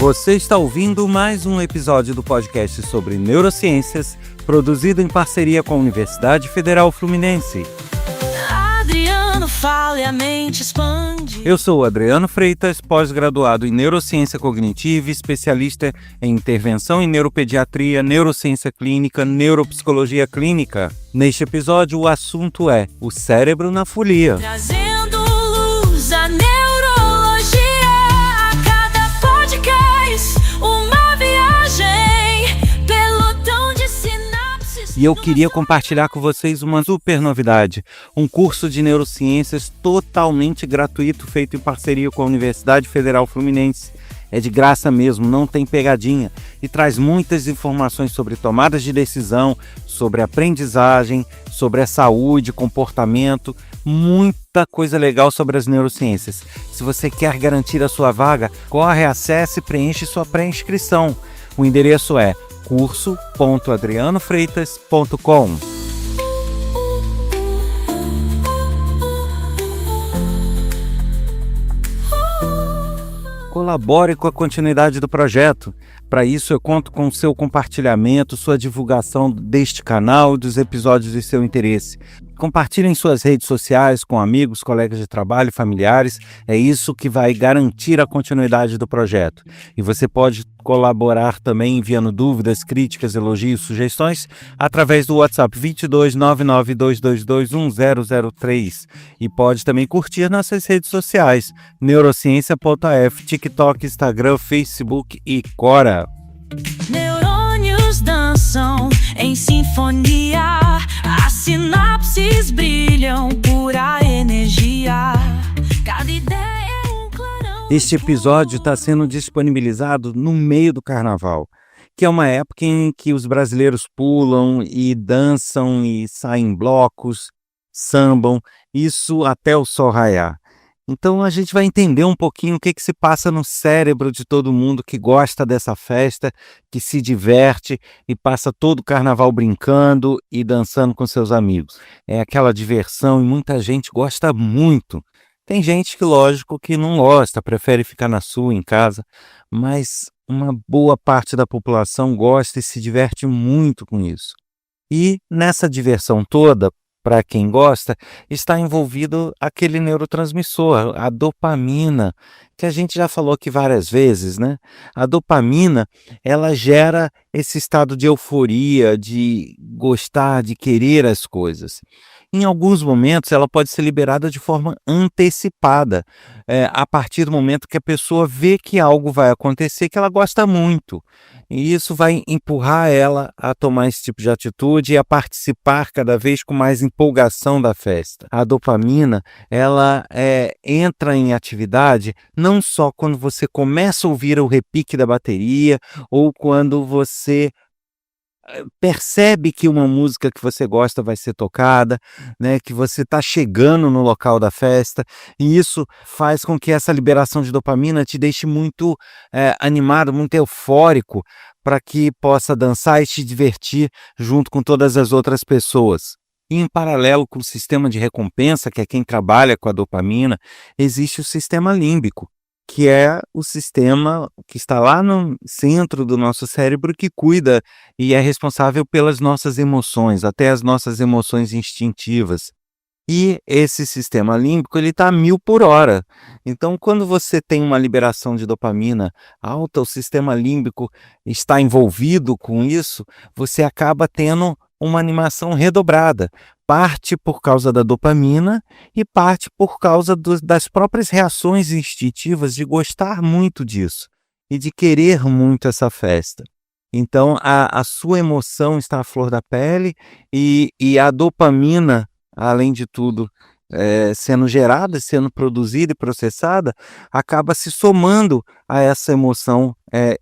Você está ouvindo mais um episódio do podcast sobre neurociências, produzido em parceria com a Universidade Federal Fluminense. Adriano fala e a mente expande. Eu sou o Adriano Freitas, pós-graduado em Neurociência Cognitiva, especialista em intervenção em neuropediatria, neurociência clínica, neuropsicologia clínica. Neste episódio, o assunto é o cérebro na folia. Trazendo luz à neurologia. A cada podcast, uma viagem. Pelotão de sinapses. E eu queria compartilhar com vocês uma super novidade, um curso de neurociências totalmente gratuito, feito em parceria com a Universidade Federal Fluminense. É de graça mesmo, não tem pegadinha, e traz muitas informações sobre tomadas de decisão, sobre aprendizagem, sobre a saúde, comportamento, muita coisa legal sobre as neurociências. Se você quer garantir a sua vaga, corre, acesse e preenche sua pré-inscrição. O endereço é curso.adrianofreitas.com. Colabore com a continuidade do projeto. Para isso, eu conto com o seu compartilhamento, sua divulgação deste canal e dos episódios de seu interesse. Compartilhe em suas redes sociais com amigos, colegas de trabalho e familiares. É isso que vai garantir a continuidade do projeto. E você pode colaborar também enviando dúvidas, críticas, elogios, sugestões através do WhatsApp 229922211003. E pode também curtir nossas redes sociais, neurociência.af, TikTok, Instagram, Facebook e Quora. Neurônios dançam em sinfonia. As sinapses brilham, pura energia. Cada ideia é um clarão. Este episódio está sendo disponibilizado no meio do carnaval, que é uma época em que os brasileiros pulam e dançam e saem em blocos, sambam, isso até o sol raiar. Então a gente vai entender um pouquinho o que se passa no cérebro de todo mundo que gosta dessa festa, que se diverte e passa todo o carnaval brincando e dançando com seus amigos. É aquela diversão e muita gente gosta muito. Tem gente que, lógico, que não gosta, prefere ficar na sua, em casa, mas uma boa parte da população gosta e se diverte muito com isso. E nessa diversão toda, para quem gosta, está envolvido aquele neurotransmissor, a dopamina, que a gente já falou aqui várias vezes, né? A dopamina, ela gera esse estado de euforia, de gostar, de querer as coisas. Em alguns momentos, ela pode ser liberada de forma antecipada, a partir do momento que a pessoa vê que algo vai acontecer que ela gosta muito. E isso vai empurrar ela a tomar esse tipo de atitude e a participar cada vez com mais empolgação da festa. A dopamina, ela entra em atividade não só quando você começa a ouvir o repique da bateria ou quando você percebe que uma música que você gosta vai ser tocada, né, que você está chegando no local da festa, e isso faz com que essa liberação de dopamina te deixe muito animado, muito eufórico, para que possa dançar e te divertir junto com todas as outras pessoas. E em paralelo com o sistema de recompensa, que é quem trabalha com a dopamina, existe o sistema límbico, que é o sistema que está lá no centro do nosso cérebro que cuida e é responsável pelas nossas emoções, até as nossas emoções instintivas. E esse sistema límbico, ele está a 1000 por hora. Então, quando você tem uma liberação de dopamina alta, o sistema límbico está envolvido com isso, você acaba tendo uma animação redobrada. Parte por causa da dopamina e parte por causa das próprias reações instintivas de gostar muito disso e de querer muito essa festa. Então, a sua emoção está à flor da pele e a dopamina, além de tudo, sendo gerada, sendo produzida e processada, acaba se somando a essa emoção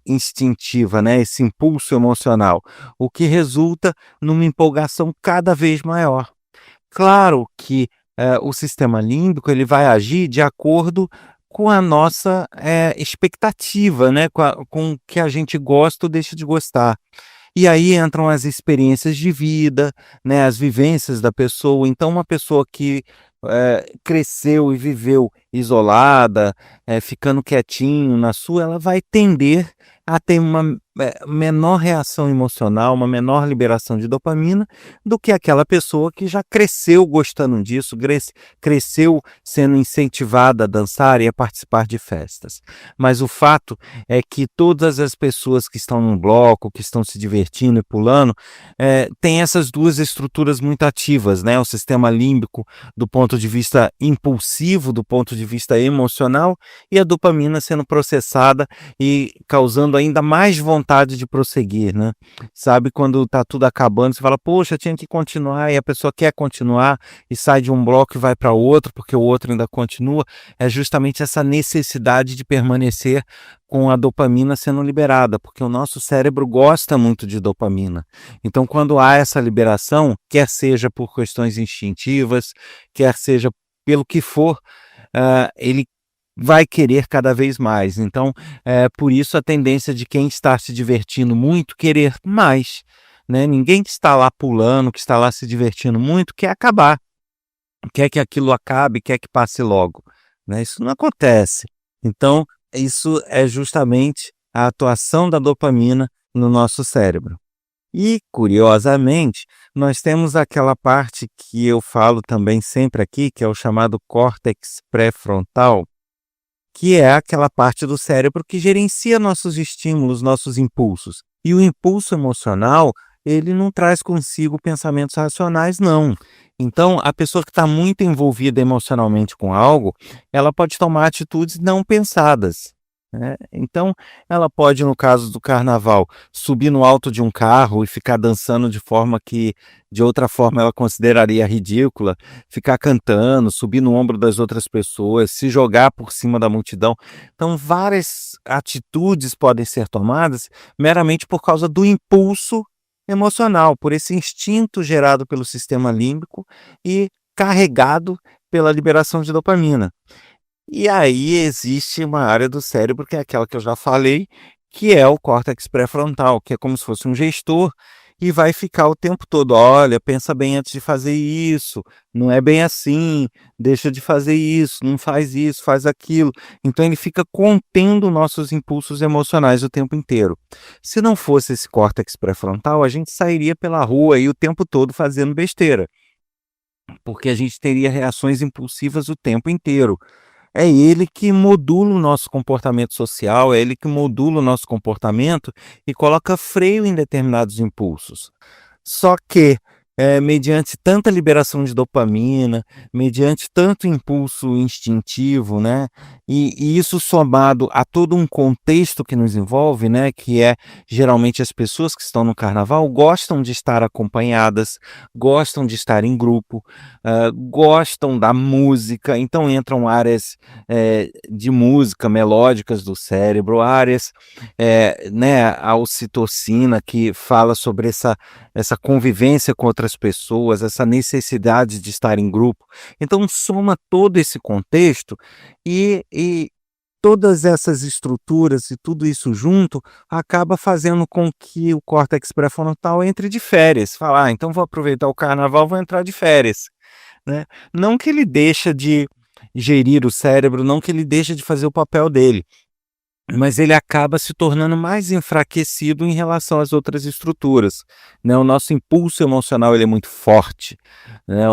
instintiva, né? Esse impulso emocional, o que resulta numa empolgação cada vez maior. Claro que o sistema límbico ele vai agir de acordo com a nossa expectativa, né? Com o que a gente gosta ou deixa de gostar. E aí entram as experiências de vida, né? As vivências da pessoa. Então, uma pessoa que cresceu e viveu isolada, ficando quietinho na sua, ela vai tender a ter uma menor reação emocional, uma menor liberação de dopamina do que aquela pessoa que já cresceu gostando disso, cresceu sendo incentivada a dançar e a participar de festas. Mas o fato é que todas as pessoas que estão num bloco, que estão se divertindo e pulando, têm essas duas estruturas muito ativas, né? O sistema límbico do ponto de vista impulsivo, do ponto de vista emocional, e a dopamina sendo processada e causando ainda mais vontade de prosseguir, né? Sabe quando tá tudo acabando, você fala: "Poxa, tinha que continuar", e a pessoa quer continuar e sai de um bloco e vai para outro, porque o outro ainda continua. É justamente essa necessidade de permanecer com a dopamina sendo liberada, porque o nosso cérebro gosta muito de dopamina. Então, quando há essa liberação, quer seja por questões instintivas, quer seja pelo que for, ele vai querer cada vez mais. Então, por isso a tendência de quem está se divertindo muito querer mais, né? Ninguém que está lá pulando, que está lá se divertindo muito, quer acabar, quer que aquilo acabe, quer que passe logo, né? Isso não acontece. Então, isso é justamente a atuação da dopamina no nosso cérebro. E, curiosamente, nós temos aquela parte que eu falo também sempre aqui, que é o chamado córtex pré-frontal, que é aquela parte do cérebro que gerencia nossos estímulos, nossos impulsos. E o impulso emocional, ele não traz consigo pensamentos racionais, não. Então, a pessoa que está muito envolvida emocionalmente com algo, ela pode tomar atitudes não pensadas, né? Então, ela pode, no caso do carnaval, subir no alto de um carro e ficar dançando de forma que, de outra forma, ela consideraria ridícula, ficar cantando, subir no ombro das outras pessoas, se jogar por cima da multidão. Então, várias atitudes podem ser tomadas meramente por causa do impulso emocional, por esse instinto gerado pelo sistema límbico e carregado pela liberação de dopamina. E aí existe uma área do cérebro, que é aquela que eu já falei, que é o córtex pré-frontal, que é como se fosse um gestor e vai ficar o tempo todo: "Olha, pensa bem antes de fazer isso, não é bem assim, deixa de fazer isso, não faz isso, faz aquilo". Então ele fica contendo nossos impulsos emocionais o tempo inteiro. Se não fosse esse córtex pré-frontal, a gente sairia pela rua aí o tempo todo fazendo besteira, porque a gente teria reações impulsivas o tempo inteiro. É ele que modula o nosso comportamento social, é ele que modula o nosso comportamento e coloca freio em determinados impulsos. Só que, mediante tanta liberação de dopamina, mediante tanto impulso instintivo, né, e isso somado a todo um contexto que nos envolve, né, que é geralmente as pessoas que estão no carnaval gostam de estar acompanhadas, gostam de estar em grupo, gostam da música, então entram áreas, de música melódicas do cérebro, áreas, né, a ocitocina que fala sobre essa convivência com outras pessoas, essa necessidade de estar em grupo. Então soma todo esse contexto e todas essas estruturas e tudo isso junto acaba fazendo com que o córtex pré-frontal entre de férias. Fala: "Ah, então vou aproveitar o carnaval, vou entrar de férias", né. Não que ele deixa de gerir o cérebro, não que ele deixa de fazer o papel dele, mas ele acaba se tornando mais enfraquecido em relação às outras estruturas, né. O nosso impulso emocional ele é muito forte, né,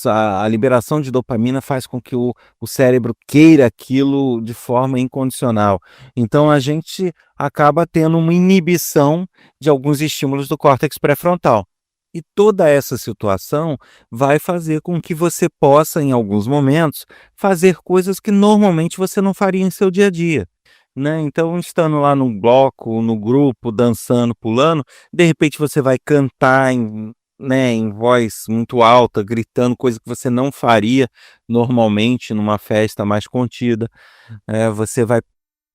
a liberação de dopamina faz com que o cérebro queira aquilo de forma incondicional. Então a gente acaba tendo uma inibição de alguns estímulos do córtex pré-frontal. E toda essa situação vai fazer com que você possa, em alguns momentos, fazer coisas que normalmente você não faria em seu dia a dia, né. Então, estando lá no bloco, no grupo, dançando, pulando, de repente você vai cantar em voz muito alta, gritando, coisa que você não faria normalmente numa festa mais contida. Você vai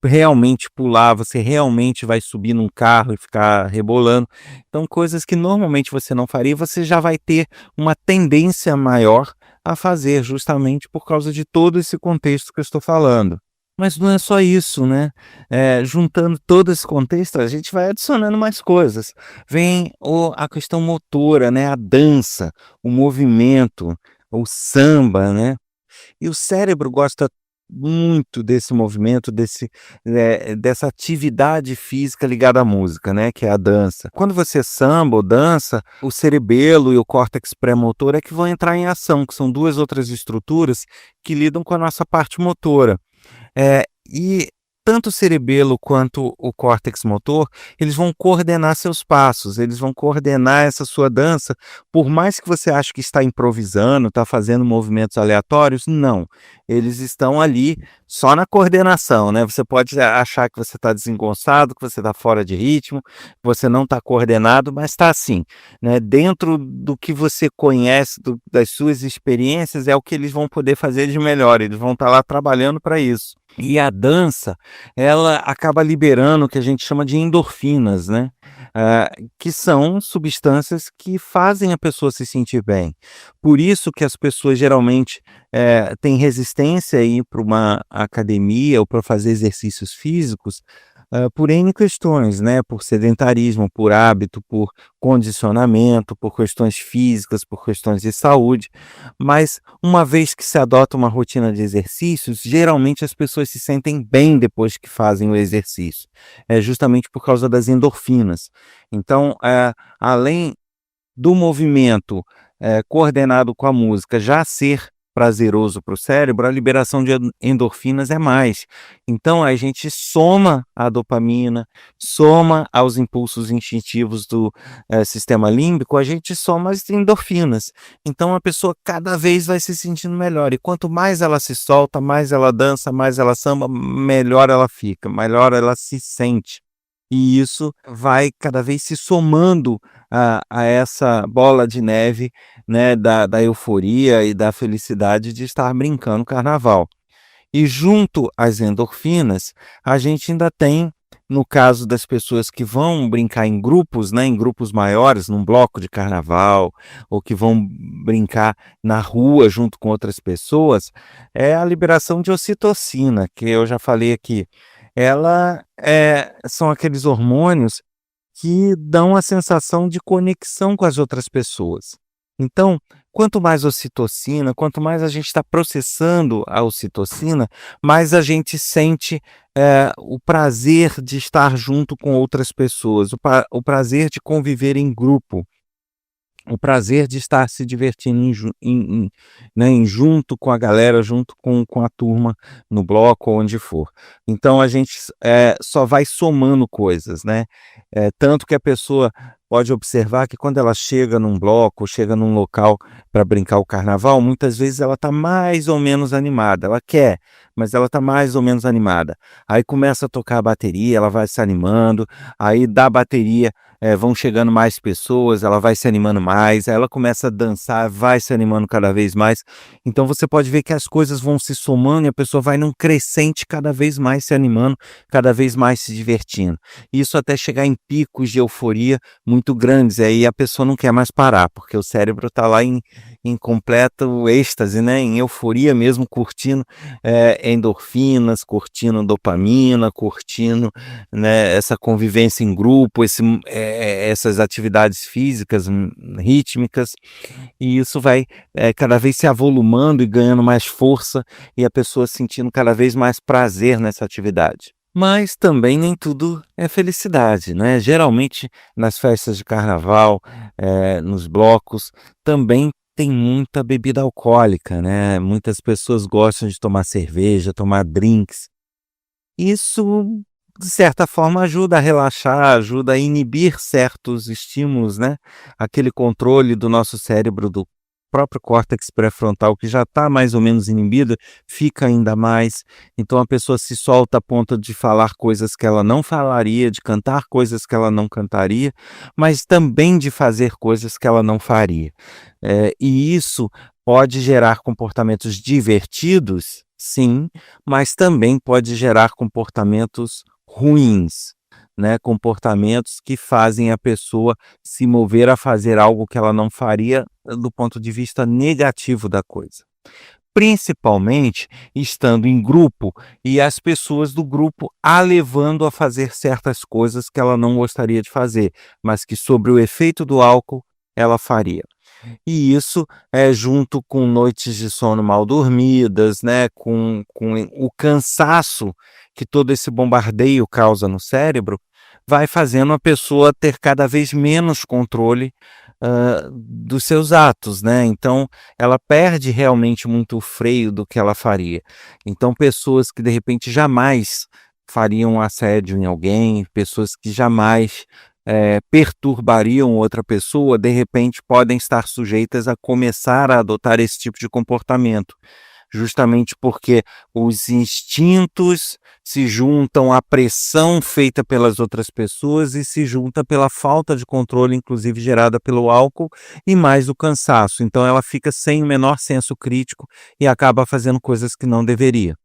realmente pular, você realmente vai subir num carro e ficar rebolando. Então, coisas que normalmente você não faria, você já vai ter uma tendência maior a fazer, justamente por causa de todo esse contexto que eu estou falando. Mas não é só isso, né, juntando todo esse contexto, a gente vai adicionando mais coisas. Vem a questão motora, né, a dança, o movimento, o samba, né. E o cérebro gosta muito desse movimento, dessa atividade física ligada à música, né, que é a dança. Quando você samba ou dança, o cerebelo e o córtex pré-motor é que vão entrar em ação, que são 2 outras estruturas que lidam com a nossa parte motora. E tanto o cerebelo quanto o córtex motor, eles vão coordenar seus passos, eles vão coordenar essa sua dança, por mais que você ache que está improvisando, está fazendo movimentos aleatórios, não. Eles estão ali só na coordenação, né? Você pode achar que você está desengonçado, que você está fora de ritmo, que você não está coordenado, mas está assim, né? Dentro do que você conhece, das suas experiências, é o que eles vão poder fazer de melhor, eles vão estar lá trabalhando para isso. E a dança, ela acaba liberando o que a gente chama de endorfinas, né, que são substâncias que fazem a pessoa se sentir bem. Por isso que as pessoas geralmente, têm resistência a ir para uma academia ou para fazer exercícios físicos, por N questões, né, por sedentarismo, por hábito, por condicionamento, por questões físicas, por questões de saúde. Mas uma vez que se adota uma rotina de exercícios, geralmente as pessoas se sentem bem depois que fazem o exercício. É justamente por causa das endorfinas. Então, além do movimento, coordenado com a música já ser prazeroso para o cérebro, a liberação de endorfinas é mais. Então a gente soma a dopamina, soma aos impulsos instintivos do, sistema límbico, a gente soma as endorfinas. Então a pessoa cada vez vai se sentindo melhor e quanto mais ela se solta, mais ela dança, mais ela samba, melhor ela fica, melhor ela se sente. E isso vai cada vez se somando a essa bola de neve, né, da euforia e da felicidade de estar brincando carnaval. E junto às endorfinas, a gente ainda tem, no caso das pessoas que vão brincar em grupos, né, em grupos maiores, num bloco de carnaval, ou que vão brincar na rua junto com outras pessoas, é a liberação de ocitocina, que eu já falei aqui. Ela, são aqueles hormônios que dão a sensação de conexão com as outras pessoas. Então, quanto mais ocitocina, quanto mais a gente está processando a ocitocina, mais a gente sente, o prazer de estar junto com outras pessoas, o prazer de conviver em grupo. O prazer de estar se divertindo né, junto com a galera, junto com a turma, no bloco ou onde for. Então a gente, só vai somando coisas, né. Tanto que a pessoa pode observar que quando ela chega num bloco, chega num local para brincar o carnaval, muitas vezes ela está mais ou menos animada. Ela quer, mas ela está mais ou menos animada. Aí começa a tocar a bateria, ela vai se animando, aí da bateria vão chegando mais pessoas, ela vai se animando mais, aí ela começa a dançar, vai se animando cada vez mais. Então você pode ver que as coisas vão se somando e a pessoa vai num crescente cada vez mais se animando, cada vez mais se divertindo. Isso até chegar em picos de euforia muito grandes, aí a pessoa não quer mais parar, porque o cérebro está lá em completo êxtase, né, em euforia mesmo, curtindo endorfinas, curtindo dopamina, curtindo, né, essa convivência em grupo, essas atividades físicas, rítmicas, e isso vai cada vez se avolumando e ganhando mais força, e a pessoa sentindo cada vez mais prazer nessa atividade. Mas também nem tudo é felicidade, né? Geralmente nas festas de carnaval, nos blocos, também tem muita bebida alcoólica, né? Muitas pessoas gostam de tomar cerveja, tomar drinks. Isso, de certa forma, ajuda a relaxar, ajuda a inibir certos estímulos, né? Aquele controle do nosso cérebro, do próprio córtex pré-frontal, que já está mais ou menos inibido, fica ainda mais. Então a pessoa se solta a ponto de falar coisas que ela não falaria, de cantar coisas que ela não cantaria, mas também de fazer coisas que ela não faria. E isso pode gerar comportamentos divertidos, sim, mas também pode gerar comportamentos ruins, né, comportamentos que fazem a pessoa se mover a fazer algo que ela não faria do ponto de vista negativo da coisa. Principalmente estando em grupo e as pessoas do grupo a levando a fazer certas coisas que ela não gostaria de fazer, mas que sobre o efeito do álcool ela faria. E isso, junto com noites de sono mal dormidas, né, com o cansaço que todo esse bombardeio causa no cérebro, vai fazendo a pessoa ter cada vez menos controle, dos seus atos, né, então ela perde realmente muito o freio do que ela faria. Então pessoas que de repente jamais fariam assédio em alguém, pessoas que jamais perturbariam outra pessoa, de repente podem estar sujeitas a começar a adotar esse tipo de comportamento, justamente porque os instintos se juntam à pressão feita pelas outras pessoas e se junta pela falta de controle, inclusive gerada pelo álcool e mais o cansaço. Então ela fica sem o menor senso crítico e acaba fazendo coisas que não deveria.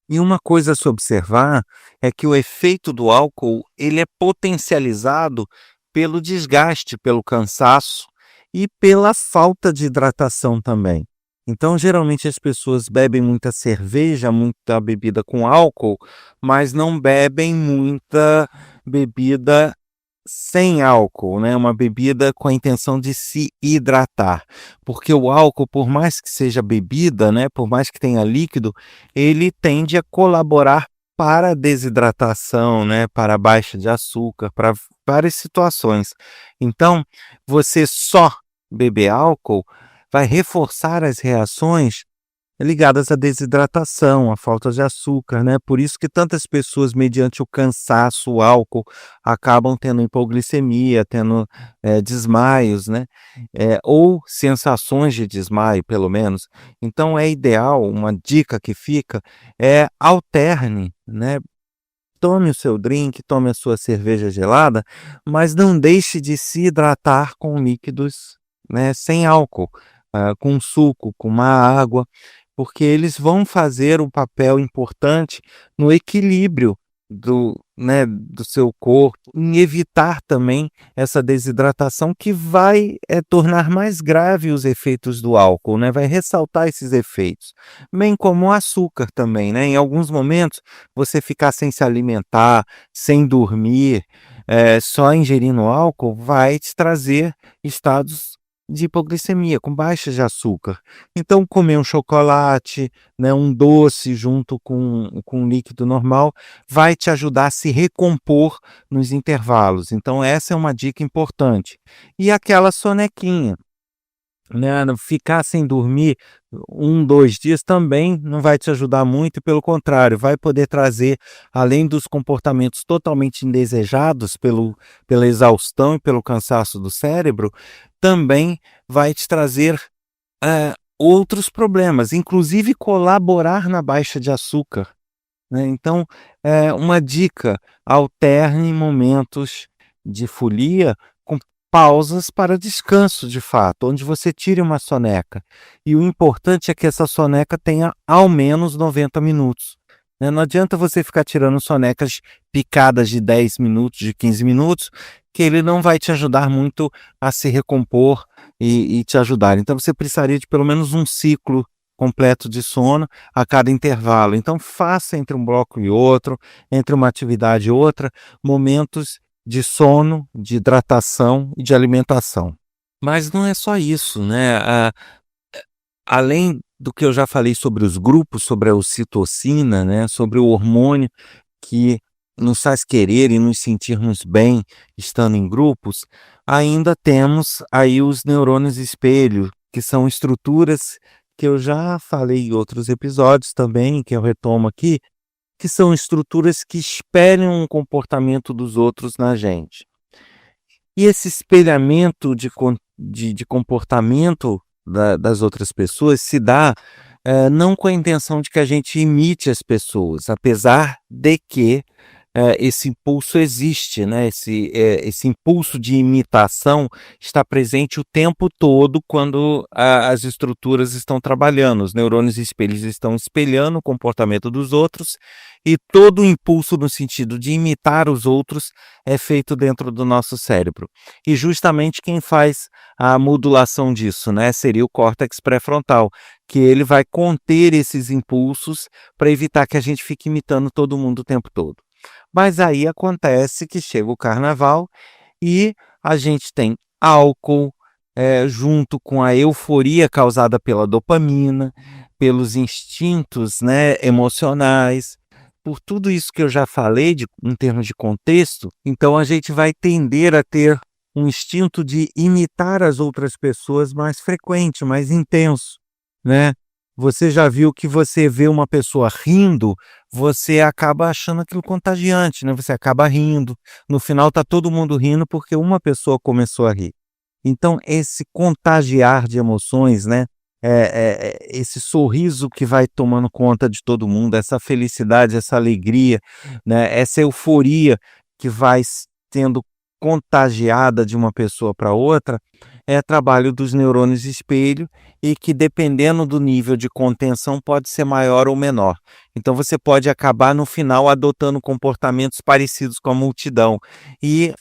E uma coisa a se observar é que o efeito do álcool, ele é potencializado pelo desgaste, pelo cansaço e pela falta de hidratação também. Então, geralmente as pessoas bebem muita cerveja, muita bebida com álcool, mas não bebem muita bebida sem álcool, né, uma bebida com a intenção de se hidratar, porque o álcool, por mais que seja bebida, né, por mais que tenha líquido, ele tende a colaborar para a desidratação, né, para a baixa de açúcar, para várias situações. Então, você só beber álcool vai reforçar as reações ligadas à desidratação, à falta de açúcar, né, por isso que tantas pessoas, mediante o cansaço, o álcool, acabam tendo hipoglicemia, tendo, desmaios, né, ou sensações de desmaio, pelo menos. Então é ideal, uma dica que fica, alterne, né, tome o seu drink, tome a sua cerveja gelada, mas não deixe de se hidratar com líquidos, né, sem álcool, com suco, com uma água, porque eles vão fazer um papel importante no equilíbrio né, do seu corpo, em evitar também essa desidratação que vai, tornar mais grave os efeitos do álcool, né, vai ressaltar esses efeitos. Bem como o açúcar também, né, em alguns momentos você ficar sem se alimentar, sem dormir, só ingerindo álcool vai te trazer estados de hipoglicemia, com baixa de açúcar. Então comer um chocolate, né, um doce junto com um líquido normal, vai te ajudar a se recompor nos intervalos. Então essa é uma dica importante. E aquela sonequinha, né, ficar sem dormir 2 dias também não vai te ajudar muito, pelo contrário, vai poder trazer, além dos comportamentos totalmente indesejados pela exaustão e pelo cansaço do cérebro, também vai te trazer, outros problemas, inclusive colaborar na baixa de açúcar, né. Então, uma dica: alterne momentos de folia com pausas para descanso de fato, onde você tire uma soneca. E o importante é que essa soneca tenha ao menos 90 minutos, né. Não adianta você ficar tirando sonecas picadas de 10 minutos, de 15 minutos, que ele não vai te ajudar muito a se recompor e te ajudar. Então você precisaria de pelo menos um ciclo completo de sono a cada intervalo. Então faça entre um bloco e outro, entre uma atividade e outra, momentos de sono, de hidratação e de alimentação. Mas não é só isso, né, além do que eu já falei sobre os grupos, sobre a ocitocina, né, sobre o hormônio que nos faz querer e nos sentirmos bem estando em grupos, ainda temos aí os neurônios espelho, que são estruturas que eu já falei em outros episódios também, que eu retomo aqui, que são estruturas que espelham o comportamento dos outros na gente. E esse espelhamento de comportamento das outras pessoas se dá, não com a intenção de que a gente imite as pessoas, apesar de que esse impulso existe, né, esse impulso de imitação está presente o tempo todo quando as estruturas estão trabalhando, os neurônios espelhos estão espelhando o comportamento dos outros, e todo o impulso no sentido de imitar os outros é feito dentro do nosso cérebro. E justamente quem faz a modulação disso, né, seria o córtex pré-frontal, que ele vai conter esses impulsos para evitar que a gente fique imitando todo mundo o tempo todo. Mas aí acontece que chega o carnaval e a gente tem álcool, junto com a euforia causada pela dopamina, pelos instintos, né, emocionais, por tudo isso que eu já falei em termos de contexto. Então a gente vai tender a ter um instinto de imitar as outras pessoas mais frequente, mais intenso, né? Você já viu que você vê uma pessoa rindo, você acaba achando aquilo contagiante, né? Você acaba rindo. No final tá todo mundo rindo porque uma pessoa começou a rir. Então esse contagiar de emoções, né? Esse sorriso que vai tomando conta de todo mundo, essa felicidade, essa alegria, né? Essa euforia que vai sendo contagiada de uma pessoa para outra, é trabalho dos neurônios espelho e que, dependendo do nível de contenção, pode ser maior ou menor. Então você pode acabar no final adotando comportamentos parecidos com a multidão. E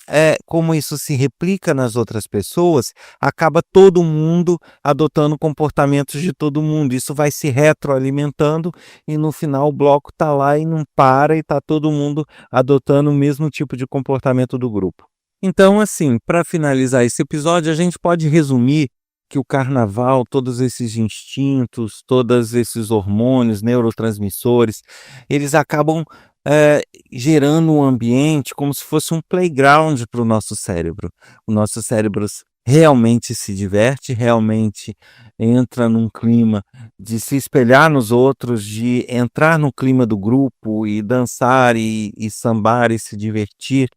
como isso se replica nas outras pessoas, acaba todo mundo adotando comportamentos de todo mundo. Isso vai se retroalimentando e no final o bloco está lá e não para e está todo mundo adotando o mesmo tipo de comportamento do grupo. Então, assim, para finalizar esse episódio, a gente pode resumir que o carnaval, todos esses instintos, todos esses hormônios, neurotransmissores, eles acabam gerando um ambiente como se fosse um playground para o nosso cérebro. O nosso cérebro realmente se diverte, realmente entra num clima de se espelhar nos outros, de entrar no clima do grupo e dançar e sambar e se divertir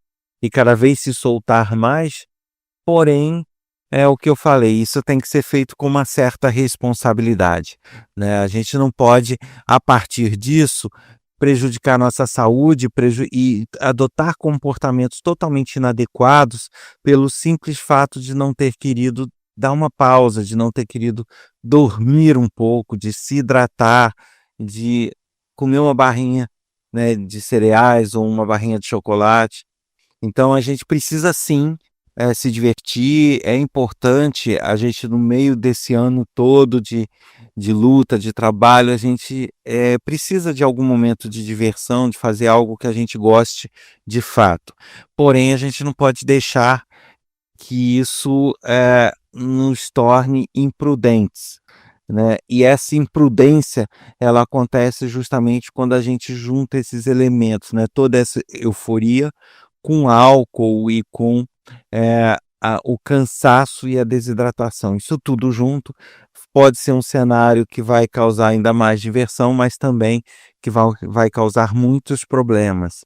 e cada vez se soltar mais. Porém, é o que eu falei, isso tem que ser feito com uma certa responsabilidade, né? A gente não pode, a partir disso, prejudicar nossa saúde e adotar comportamentos totalmente inadequados pelo simples fato de não ter querido dar uma pausa, de não ter querido dormir um pouco, de se hidratar, de comer uma barrinha, né, de cereais ou uma barrinha de chocolate. Então a gente precisa sim se divertir. É importante a gente, no meio desse ano todo de luta, de trabalho, a gente precisa de algum momento de diversão, de fazer algo que a gente goste de fato. Porém, a gente não pode deixar que isso nos torne imprudentes, né? E essa imprudência, ela acontece justamente quando a gente junta esses elementos, né? Toda essa euforia com álcool e com o cansaço e a desidratação. Isso tudo junto pode ser um cenário que vai causar ainda mais diversão, mas também que vai causar muitos problemas.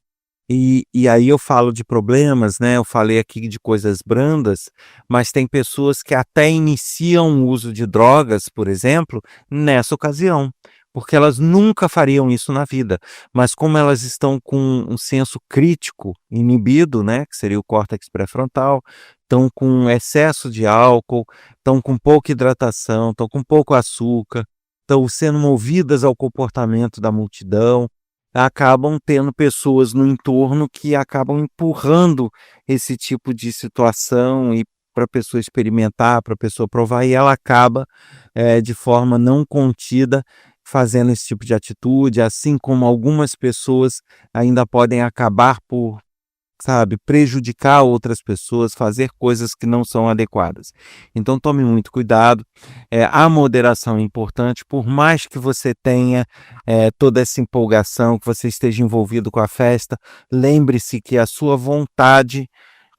E aí eu falo de problemas, né? Eu falei aqui de coisas brandas, mas tem pessoas que até iniciam o uso de drogas, por exemplo, nessa ocasião, porque elas nunca fariam isso na vida, mas como elas estão com um senso crítico inibido, né, que seria o córtex pré-frontal, estão com excesso de álcool, estão com pouca hidratação, estão com pouco açúcar, estão sendo movidas ao comportamento da multidão, acabam tendo pessoas no entorno que acabam empurrando esse tipo de situação e para a pessoa experimentar, para a pessoa provar, e ela acaba de forma não contida fazendo esse tipo de atitude, assim como algumas pessoas ainda podem acabar por, prejudicar outras pessoas, fazer coisas que não são adequadas. Então tome muito cuidado, a moderação é importante, por mais que você tenha toda essa empolgação, que você esteja envolvido com a festa, lembre-se que a sua vontade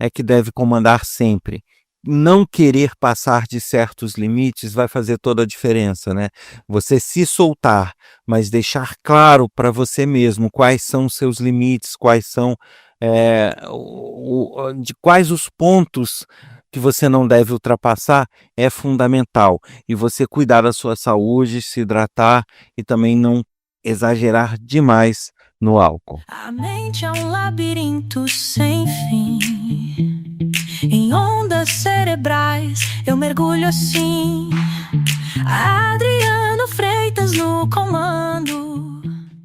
é que deve comandar sempre. Não querer passar de certos limites vai fazer toda a diferença, né? Você se soltar, mas deixar claro para você mesmo quais são os seus limites, quais são de quais os pontos que você não deve ultrapassar é fundamental. E você cuidar da sua saúde, se hidratar e também não exagerar demais no álcool. A mente é um labirinto sem fim. Em ondas cerebrais eu mergulho assim. Adriano Freitas no comando.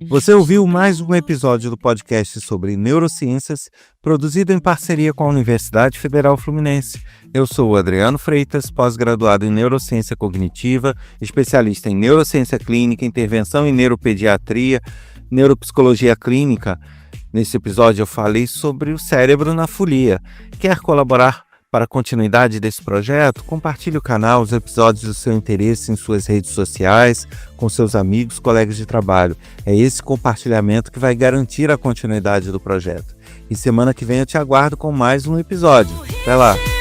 Você ouviu mais um episódio do podcast sobre neurociências, produzido em parceria com a Universidade Federal Fluminense. Eu sou o Adriano Freitas, pós-graduado em neurociência cognitiva, especialista em neurociência clínica, intervenção em neuropediatria, neuropsicologia clínica. Nesse episódio eu falei sobre o cérebro na folia. Quer colaborar para a continuidade desse projeto, compartilhe o canal, os episódios do seu interesse em suas redes sociais, com seus amigos, colegas de trabalho. É esse compartilhamento que vai garantir a continuidade do projeto. E semana que vem eu te aguardo com mais um episódio. Até lá!